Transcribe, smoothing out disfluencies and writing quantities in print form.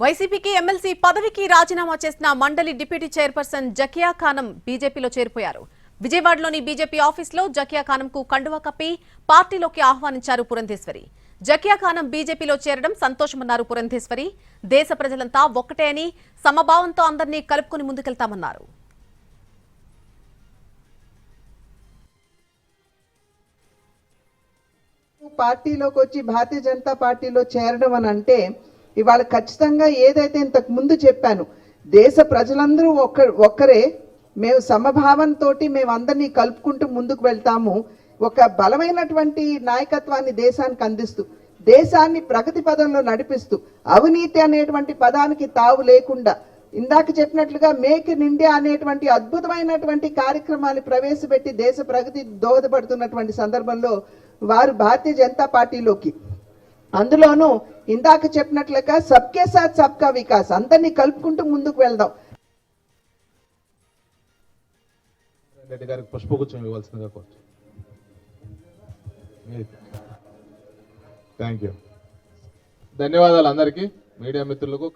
వైసీపీకి ఎమ్మెల్సీ పదవికి రాజీనామా చేసిన మండలి డిప్యూటీ చైర్పర్సన్ జకియా ఖానం బీజేపీలో చేరిపోయారు. విజయవాడలోని బీజేపీ ఆఫీసులో జకియా ఖానంకు కండువా కప్పి పార్టీలోకి ఆహ్వానించారు పురంధేశ్వరి. జకియా ఖానం బీజేపీలో చేరడం సంతోషమన్నారు పురంధేశ్వరి. దేశ ప్రజలంతా ఒక్కటే అని సమభావంతో అందరినీ కలుపుకుని ముందుకెళ్తామన్నారు. పార్టీలోకి వచ్చి భారతీయ జనతా పార్టీలో చేరడం అని అంటే ఇవాళ ఖచ్చితంగా ఏదైతే ఇంతకు ముందు చెప్పాను, దేశ ప్రజలందరూ ఒక్కరే, మేము సమభావంతో మేము అందరినీ కలుపుకుంటూ ముందుకు వెళ్తాము. ఒక బలమైనటువంటి నాయకత్వాన్ని దేశానికి అందిస్తూ, దేశాన్ని ప్రగతి పదంలో నడిపిస్తూ, అవినీతి అనేటువంటి పదానికి తావు లేకుండా ఇందాక చెప్పినట్లుగా మేక్ ఇన్ ఇండియా అనేటువంటి అద్భుతమైనటువంటి కార్యక్రమాన్ని ప్రవేశపెట్టి దేశ ప్రగతి దోహదపడుతున్నటువంటి సందర్భంలో వారు భారతీయ జనతా పార్టీలోకి, అందులోనూ ఇందాక చెప్పినట్లుగా సబ్కే సాత్ సబ్కా వికాస్, అందరినీ కలుపుకుంటూ ముందుకు వెళ్దాం. రెడ్డి గారికి పుష్పగుచ్చం ఇవ్వాల్సిందిగా కోరుతున్నాను. Thank you. ధన్యవాదాలు అందరికీ, మీడియా మిత్రులకు.